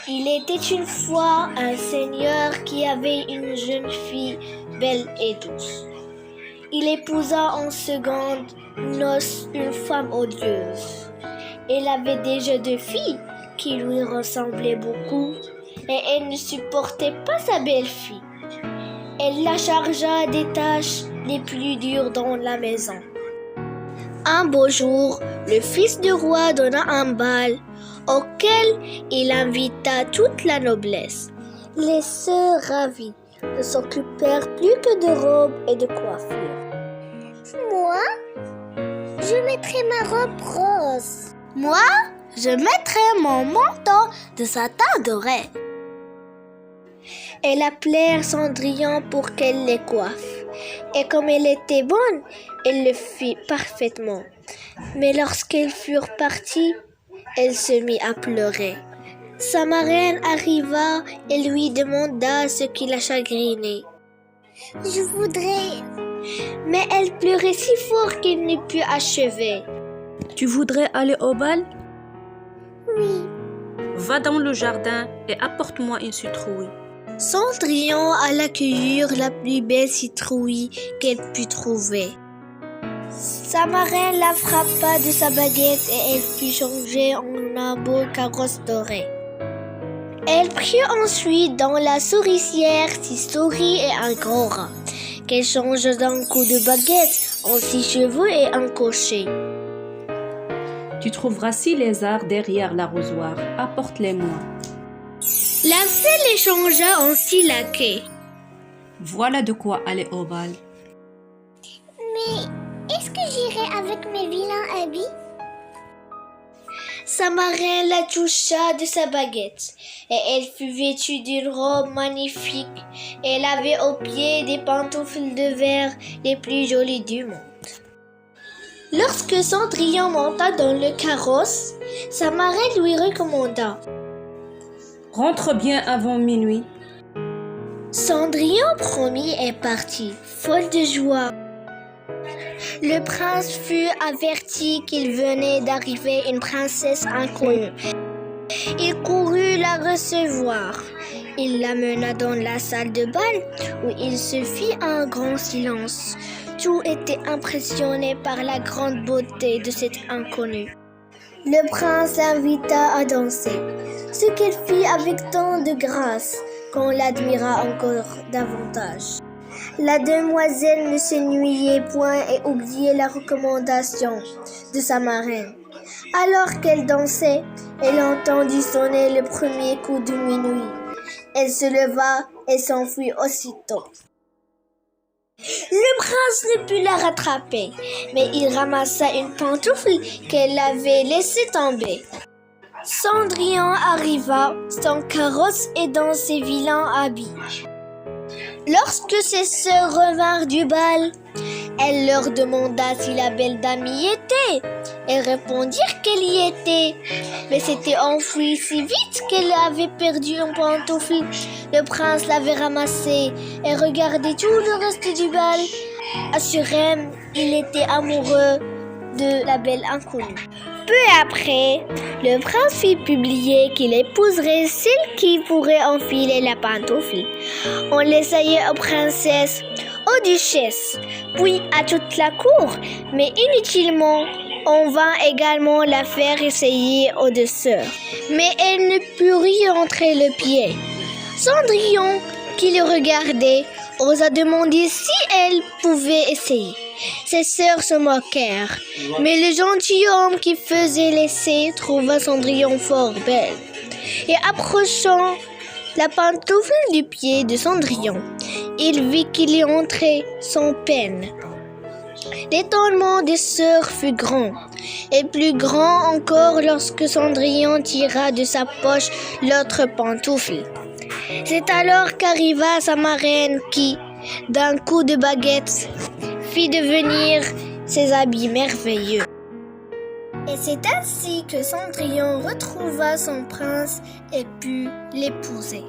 Il était une fois un seigneur qui avait une jeune fille belle et douce. Il épousa en seconde noces une femme odieuse. Elle avait déjà 2 filles qui lui ressemblaient beaucoup et elle ne supportait pas sa belle-fille. Elle la chargea des tâches les plus dures dans la maison. Un beau jour, le fils du roi donna un bal auquel il invita toute la noblesse. Les sœurs ravies ne s'occupèrent plus que de robes et de coiffures. Moi, je mettrai ma robe rose. Moi, je mettrai mon manteau de satin doré. Elles appelèrent Cendrillon pour qu'elle les coiffe. Et comme elle était bonne, elle le fit parfaitement. Mais lorsqu'elles furent parties, elle se mit à pleurer. Sa marraine arriva et lui demanda ce qui la chagrinait. Je voudrais... Mais elle pleurait si fort qu'elle ne put achever. Tu voudrais aller au bal? Oui. Va dans le jardin et apporte-moi une citrouille. Cendrillon alla cueillir la plus belle citrouille qu'elle put trouver. Sa marraine la frappa de sa baguette et elle fut changée en un beau carrosse doré. Elle prit ensuite dans la souricière 6 souris et un gros rat, qu'elle changea d'un coup de baguette en 6 chevaux et un cocher. Tu trouveras 6 lézards derrière l'arrosoir. Apporte-les-moi. La fée les changea en 6 laquais. Voilà de quoi aller au bal. Mais est-ce que j'irai avec mes vilains habits? Sa marraine la toucha de sa baguette et elle fut vêtue d'une robe magnifique. Elle avait aux pieds des pantoufles de verre les plus jolies du monde. Lorsque Cendrillon monta dans le carrosse, sa marraine lui recommanda: Rentre bien avant minuit. Cendrillon promit et partit, folle de joie. Le prince fut averti qu'il venait d'arriver une princesse inconnue. Il courut la recevoir. Il la mena dans la salle de bal où il se fit un grand silence. Tout était impressionné par la grande beauté de cette inconnue. Le prince l'invita à danser, ce qu'il fit avec tant de grâce qu'on l'admira encore davantage. La demoiselle ne s'ennuyait point et oubliait la recommandation de sa marraine. Alors qu'elle dansait, elle entendit sonner le premier coup de minuit. Elle se leva et s'enfuit aussitôt. Le prince ne put la rattraper, mais il ramassa une pantoufle qu'elle avait laissée tomber. Cendrillon arriva, son carrosse et dans ses vilains habits. Lorsque ses sœurs revinrent du bal, elle leur demanda si la belle dame y était. Elles répondirent qu'elle y était, mais s'était enfuie si vite qu'elle avait perdu un pantoufle. Le prince l'avait ramassée et regardait tout le reste du bal. Assurément, il était amoureux de la belle inconnue. Peu après, le prince fit publier qu'il épouserait celle qui pourrait enfiler la pantoufle. On l'essayait aux princesses, aux duchesses, puis à toute la cour, mais inutilement. On vint également la faire essayer aux 2 sœurs, mais elle ne put y entrer le pied. Cendrillon, qui le regardait, osa demander si elle pouvait essayer. Ses sœurs se moquèrent, mais le gentilhomme qui faisait l'essai trouva Cendrillon fort belle. Et approchant la pantoufle du pied de Cendrillon, il vit qu'il y entrait sans peine. L'étonnement des sœurs fut grand, et plus grand encore lorsque Cendrillon tira de sa poche l'autre pantoufle. C'est alors qu'arriva sa marraine qui, d'un coup de baguette, fit devenir ses habits merveilleux. Et c'est ainsi que Cendrillon retrouva son prince et put l'épouser.